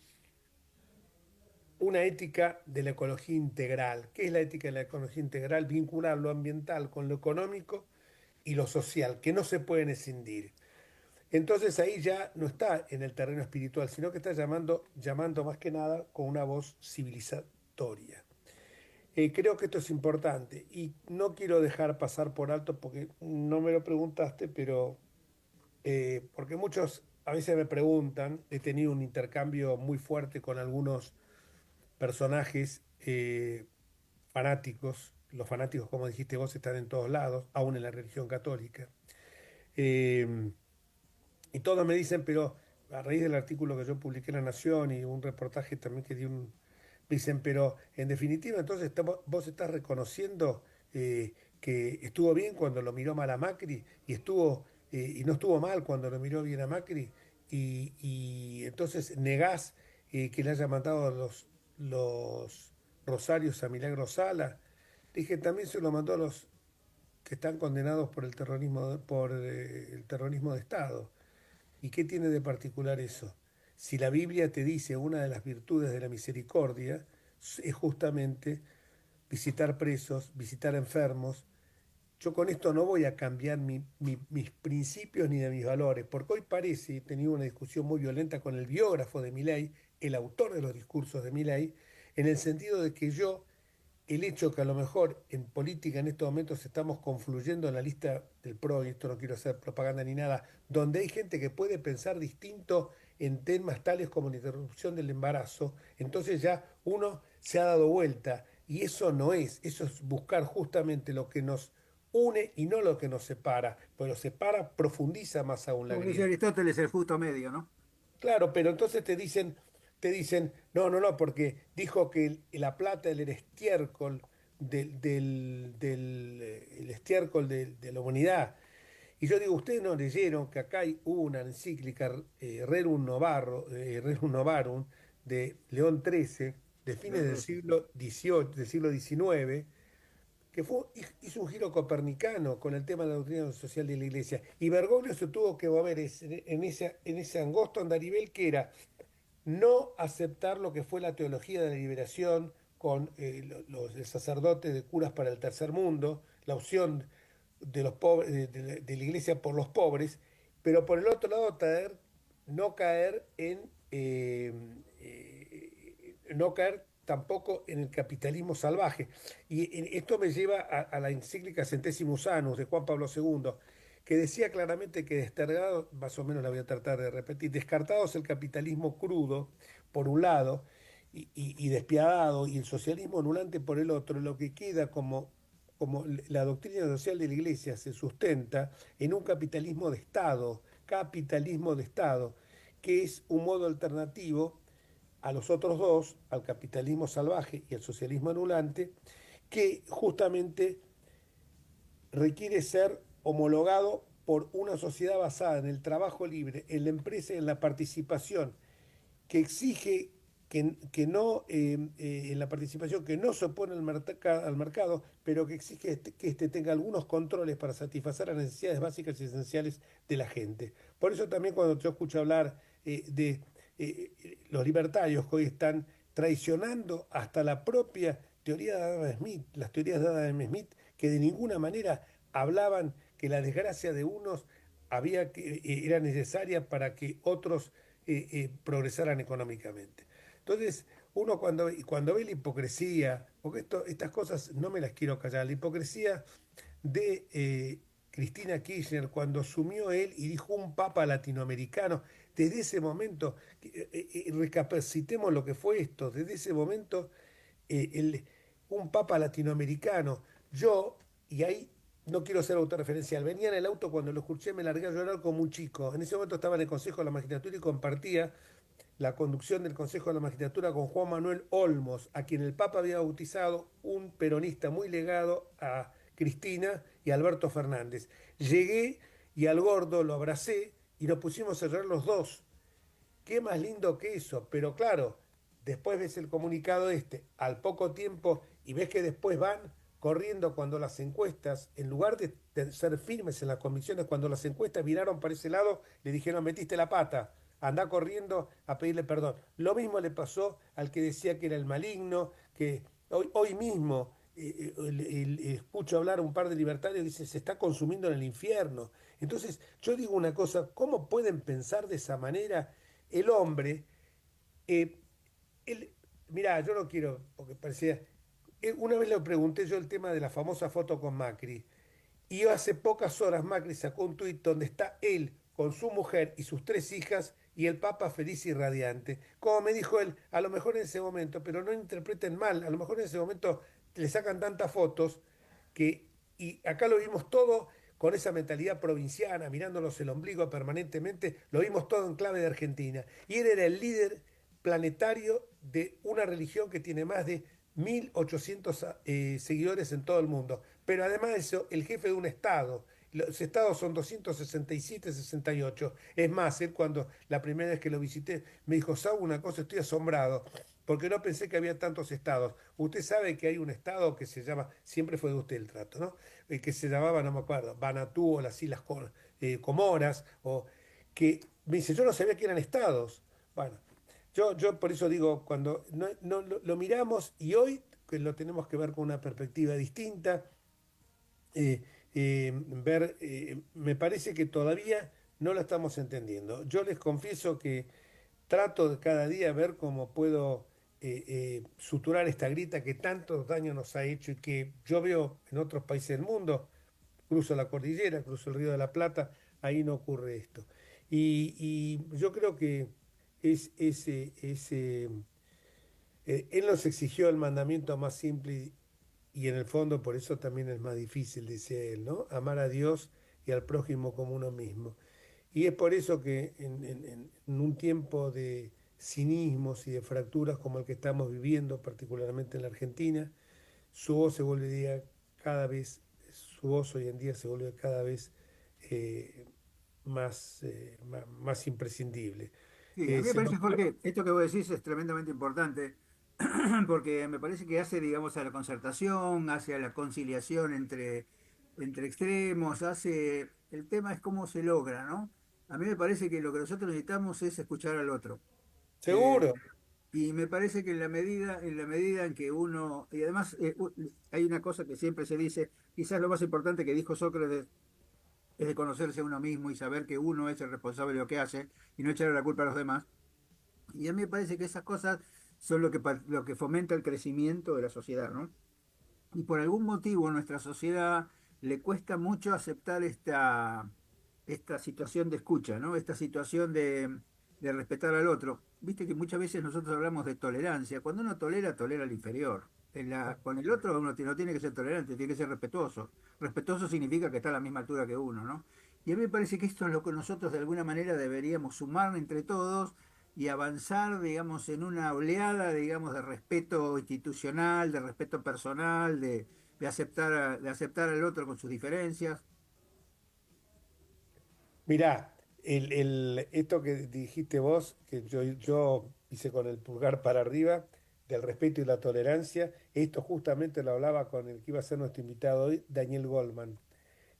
una ética de la ecología integral. ¿Qué es la ética de la ecología integral? Vincular lo ambiental con lo económico y lo social, que no se pueden escindir. Entonces ahí ya no está en el terreno espiritual, sino que está llamando más que nada con una voz civilizatoria. Creo que esto es importante y no quiero dejar pasar por alto porque no me lo preguntaste, pero porque muchos a veces me preguntan, he tenido un intercambio muy fuerte con algunos personajes fanáticos. Los fanáticos, como dijiste vos, están en todos lados, aún en la religión católica. Eh, y todos me dicen, pero a raíz del artículo que yo publiqué en La Nación y un reportaje también que di me dicen, pero en definitiva, entonces vos estás reconociendo que estuvo bien cuando lo miró mal a Macri y no estuvo mal cuando lo miró bien a Macri y entonces negás que le haya mandado los rosarios a Milagro Sala. Dije, también se lo mandó a los que están condenados por el terrorismo de Estado. ¿Y qué tiene de particular eso? Si la Biblia te dice una de las virtudes de la misericordia es justamente visitar presos, visitar enfermos, yo con esto no voy a cambiar mis principios ni de mis valores, porque hoy parece, he tenido una discusión muy violenta con el biógrafo de Milei, el autor de los discursos de Milei, en el sentido de que el hecho que a lo mejor en política en estos momentos estamos confluyendo en la lista del PRO, y esto no quiero hacer propaganda ni nada, donde hay gente que puede pensar distinto en temas tales como la interrupción del embarazo, entonces ya uno se ha dado vuelta y eso no es, eso es buscar justamente lo que nos une y no lo que nos separa, pues lo separa, profundiza más aún la Como dice grieta. Aristóteles, el justo medio, ¿no? Claro, pero entonces te dicen, no, no, no, porque dijo que la plata era el estiércol el estiércol de la humanidad. Y yo digo, ustedes no leyeron que acá hay una encíclica Rerum Novarum de León XIII, de fines León del XIII. siglo XVIII, del siglo XIX, que hizo un giro copernicano con el tema de la doctrina social de la Iglesia. Y Bergoglio se tuvo que mover en ese angosto andarivel que era no aceptar lo que fue la teología de la liberación con el sacerdote de curas para el tercer mundo, la opción de los pobres, de la iglesia por los pobres, pero por el otro lado no caer tampoco en el capitalismo salvaje. Y esto me lleva a la encíclica Centesimus Annus de Juan Pablo II, que decía claramente que desterrado, más o menos la voy a tratar de repetir, descartados el capitalismo crudo, por un lado, y despiadado, y el socialismo anulante por el otro, lo que queda como la doctrina social de la Iglesia se sustenta en un capitalismo de Estado, que es un modo alternativo a los otros dos, al capitalismo salvaje y al socialismo anulante, que justamente requiere ser homologado por una sociedad basada en el trabajo libre, en la empresa y en la participación, que exige que no, en la participación que no se opone al mercado, pero que exige que éste tenga algunos controles para satisfacer las necesidades básicas y esenciales de la gente. Por eso también cuando yo escucho hablar de los libertarios que hoy están traicionando hasta la propia teoría de Adam Smith, las teorías de Adam Smith, que de ninguna manera hablaban que la desgracia de unos era necesaria para que otros progresaran económicamente. Entonces, uno cuando ve la hipocresía, porque estas cosas no me las quiero callar, la hipocresía de Cristina Kirchner cuando asumió él y dijo un papa latinoamericano, desde ese momento, recapacitemos lo que fue esto, desde ese momento, un papa latinoamericano, y ahí no quiero ser autorreferencial, venía en el auto cuando lo escuché, me largué a llorar como un chico, en ese momento estaba en el Consejo de la Magistratura y compartía la conducción del Consejo de la Magistratura con Juan Manuel Olmos, a quien el Papa había bautizado, un peronista muy legado a Cristina y a Alberto Fernández. Llegué y al gordo lo abracé y nos pusimos a llorar los dos. Qué más lindo que eso, pero claro, después ves el comunicado al poco tiempo, y ves que después van corriendo cuando las encuestas, en lugar de ser firmes en las convicciones, cuando las encuestas viraron para ese lado, le dijeron, metiste la pata, anda corriendo a pedirle perdón. Lo mismo le pasó al que decía que era el maligno, que hoy mismo escucho hablar a un par de libertarios y dicen, se está consumiendo en el infierno. Entonces, yo digo una cosa, ¿cómo pueden pensar de esa manera el hombre? eh, Mirá, yo no quiero, porque parecía... una vez le pregunté yo el tema de la famosa foto con Macri, y hace pocas horas Macri sacó un tuit donde está él con su mujer y sus tres hijas y el Papa feliz y radiante. Como me dijo él, a lo mejor en ese momento, pero no interpreten mal, a lo mejor en ese momento le sacan tantas fotos y acá lo vimos todo con esa mentalidad provinciana, mirándonos el ombligo permanentemente, lo vimos todo en clave de Argentina. Y él era el líder planetario de una religión que tiene más de 1.800 seguidores en todo el mundo. Pero además de eso, el jefe de un Estado. Los estados son 267, 68. Es más, él cuando la primera vez que lo visité me dijo, ¿sabe una cosa? Estoy asombrado, porque no pensé que había tantos estados. Usted sabe que hay un estado que se llama, siempre fue de usted el trato, ¿no? Que se llamaba, no me acuerdo, Vanuatu o las Islas Comoras, o que me dice, yo no sabía que eran estados. Bueno, yo por eso digo, cuando no lo miramos y hoy que lo tenemos que ver con una perspectiva distinta, me parece que todavía no la estamos entendiendo. Yo les confieso que trato de cada día ver cómo puedo suturar esta grita que tanto daño nos ha hecho y que yo veo en otros países del mundo. Cruzo la cordillera, cruzo el Río de la Plata, ahí no ocurre esto. Y yo creo que él nos exigió el mandamiento más simple y en el fondo por eso también es más difícil, decía él, ¿no? Amar a Dios y al prójimo como uno mismo. Y es por eso que en un tiempo de cinismos y de fracturas como el que estamos viviendo, particularmente en la Argentina, su voz se volvería cada vez, su voz hoy en día se vuelve cada vez más imprescindible. Sí, a mí me Se nos... parece, Jorge, esto que vos decís es tremendamente importante, porque me parece que hace, digamos, a la concertación, hacia la conciliación entre extremos, el tema es cómo se logra, ¿no? A mí me parece que lo que nosotros necesitamos es escuchar al otro. Eh, Seguro. y me parece que en la medida en que uno, y además hay una cosa que siempre se dice, quizás lo más importante que dijo Sócrates es de conocerse a uno mismo y saber que uno es el responsable de lo que hace y no echarle la culpa a los demás. Y a mí me parece que esas cosas son lo que fomenta el crecimiento de la sociedad, ¿no? Y por algún motivo a nuestra sociedad le cuesta mucho aceptar esta situación de escucha, ¿no? Esta situación de respetar al otro. Viste que muchas veces nosotros hablamos de tolerancia. Cuando uno tolera, tolera al inferior. Con el otro uno no tiene que ser tolerante, tiene que ser respetuoso. Respetuoso significa que está a la misma altura que uno, ¿no? Y a mí me parece que esto es lo que nosotros de alguna manera deberíamos sumar entre todos y avanzar, digamos, en una oleada, digamos, de respeto institucional, de respeto personal, de aceptar al otro con sus diferencias. Mirá, esto que dijiste vos, que yo hice con el pulgar para arriba, del respeto y la tolerancia, esto justamente lo hablaba con el que iba a ser nuestro invitado hoy, Daniel Goldman.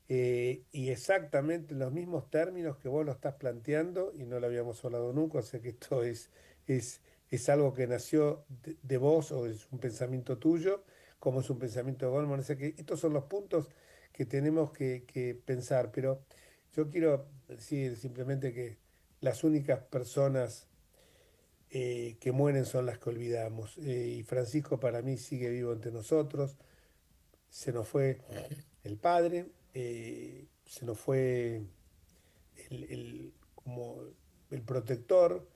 Y exactamente en los mismos términos que vos lo estás planteando, y no lo habíamos hablado nunca, o sea que esto es, es algo que nació de vos o es un pensamiento tuyo, como es un pensamiento de Goldman. O sea que estos son los puntos que tenemos que pensar, pero yo quiero decir simplemente que las únicas personas que mueren son las que olvidamos. Y Francisco para mí sigue vivo entre nosotros, se nos fue el padre, se nos fue como el protector,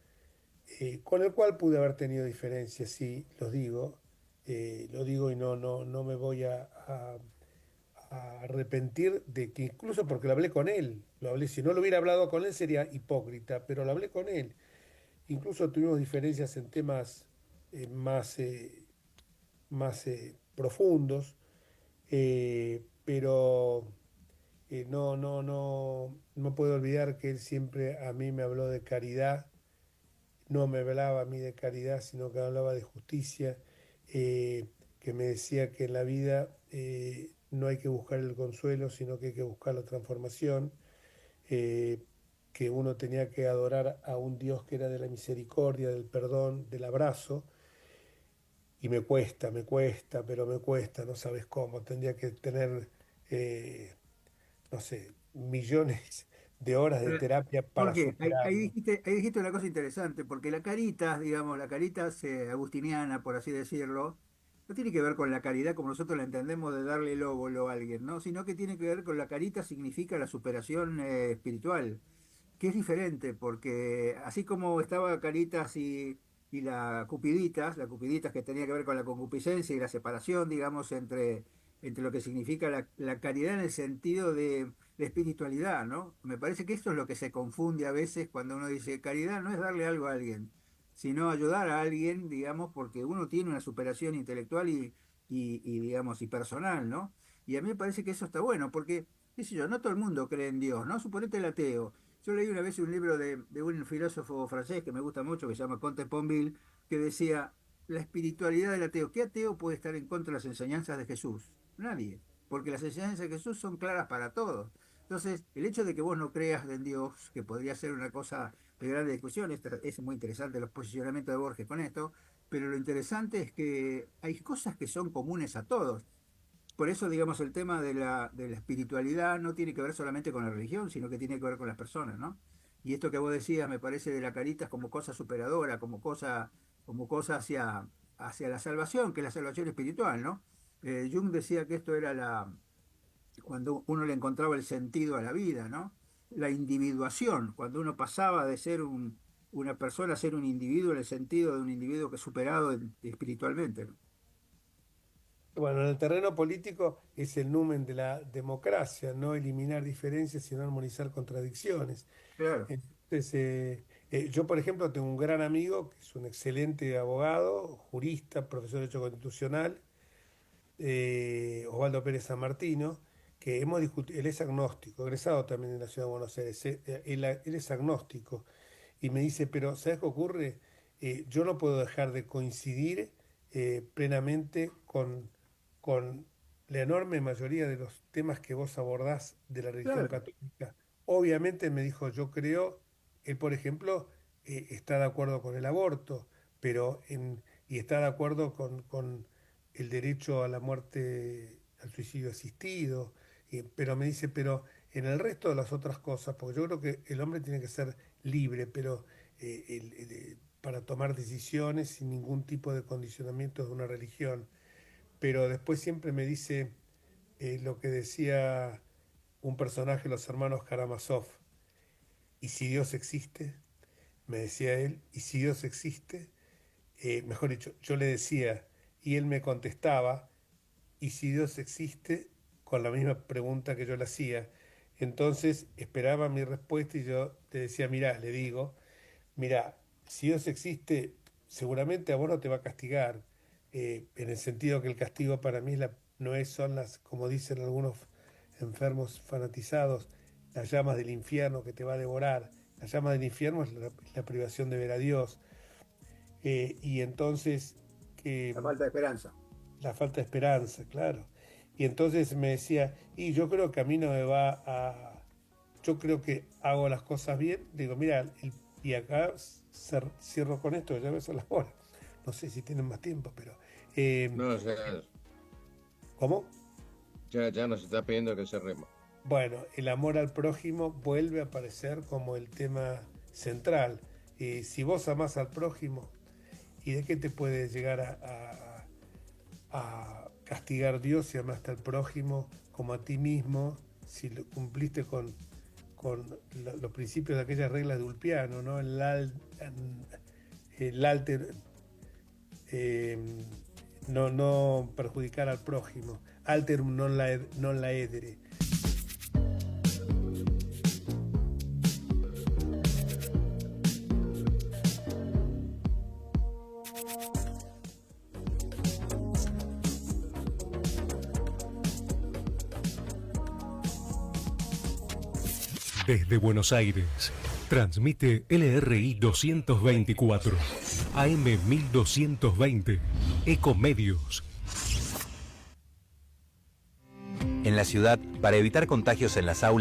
con el cual pude haber tenido diferencias, sí, lo digo y no me voy a arrepentir de que incluso porque lo hablé con él, lo hablé, si no lo hubiera hablado con él sería hipócrita, pero lo hablé con él. Incluso tuvimos diferencias en temas más profundos, pero no puedo olvidar que él siempre a mí me habló de caridad, no me hablaba a mí de caridad, sino que hablaba de justicia, que me decía que en la vida no hay que buscar el consuelo, sino que hay que buscar la transformación, eh, que uno tenía que adorar a un Dios que era de la misericordia, del perdón, del abrazo, y pero me cuesta, no sabes cómo, tendría que tener, no sé, millones de horas de terapia ¿Por para qué? superarlo. Ahí dijiste una cosa interesante, porque la Caritas, digamos, la Caritas agustiniana, por así decirlo, no tiene que ver con la caridad como nosotros la entendemos de darle el óvulo a alguien, ¿no? Sino que tiene que ver con la Caritas significa la superación espiritual, que es diferente, porque así como estaba Caritas y la Cupiditas que tenía que ver con la concupiscencia y la separación, digamos, entre lo que significa la caridad en el sentido de espiritualidad, ¿no? Me parece que esto es lo que se confunde a veces cuando uno dice caridad no es darle algo a alguien, sino ayudar a alguien, digamos, porque uno tiene una superación intelectual digamos, y personal, ¿no? Y a mí me parece que eso está bueno, porque, qué sé yo, no todo el mundo cree en Dios, ¿no? Suponete el ateo. Yo leí una vez un libro de un filósofo francés que me gusta mucho, que se llama Comte Sponville, que decía, la espiritualidad del ateo. ¿Qué ateo puede estar en contra de las enseñanzas de Jesús? Nadie, porque las enseñanzas de Jesús son claras para todos. Entonces, el hecho de que vos no creas en Dios, que podría ser una cosa de gran discusión, es muy interesante los posicionamientos de Borges con esto, pero lo interesante es que hay cosas que son comunes a todos. Por eso, digamos, el tema de la espiritualidad no tiene que ver solamente con la religión, sino que tiene que ver con las personas, ¿no? Y esto que vos decías me parece de la Caritas como cosa superadora, como cosa hacia la salvación, que es la salvación espiritual, ¿no? Jung decía que esto era cuando uno le encontraba el sentido a la vida, ¿no? La individuación, cuando uno pasaba de ser una persona a ser un individuo en el sentido de un individuo que es superado espiritualmente, ¿no? Bueno, en el terreno político es el numen de la democracia, no eliminar diferencias, sino armonizar contradicciones. Claro. Entonces, yo, por ejemplo, tengo un gran amigo que es un excelente abogado, jurista, profesor de Derecho Constitucional, Osvaldo Pérez San Martino, que hemos discutido, él es agnóstico, egresado también en la Ciudad de Buenos Aires, él es agnóstico, y me dice, pero ¿sabes qué ocurre? Yo no puedo dejar de coincidir plenamente con la enorme mayoría de los temas que vos abordás de la religión Claro. católica. Obviamente me dijo, yo creo, él por ejemplo, está de acuerdo con el aborto, y está de acuerdo con el derecho a la muerte, al suicidio asistido, pero me dice, pero en el resto de las otras cosas, porque yo creo que el hombre tiene que ser libre, pero para tomar decisiones sin ningún tipo de condicionamiento de una religión. Pero después siempre me dice lo que decía un personaje de los hermanos Karamazov: ¿y si Dios existe? Me decía él, ¿y si Dios existe? Mejor dicho, yo le decía y él me contestaba, ¿y si Dios existe? Con la misma pregunta que yo le hacía. Entonces esperaba mi respuesta y yo te decía, mirá, le digo, mirá, si Dios existe, seguramente a vos no te va a castigar, en el sentido que el castigo para mí no es, son las, como dicen algunos enfermos fanatizados, las llamas del infierno que te va a devorar. La llama del infierno es la privación de ver a Dios. Y entonces... La falta de esperanza. La falta de esperanza, claro. Y entonces me decía, y yo creo que a mí no me va a... Yo creo que hago las cosas bien. Digo, mira, y acá cierro con esto, ya ves a las horas. No sé si tienen más tiempo, pero... No, ya, ¿Cómo? ya nos está pidiendo que cerremos. Bueno, el amor al prójimo vuelve a aparecer como el tema central. Si vos amás al prójimo, ¿y de qué te puede llegar a castigar Dios si amaste al prójimo como a ti mismo, si cumpliste con los principios de aquellas reglas de Ulpiano, ¿no? El alter, no perjudicar al prójimo, alterum non laedere. Desde Buenos Aires, transmite LRI 224, AM 1220, Ecomedios. En la ciudad, para evitar contagios en las aulas,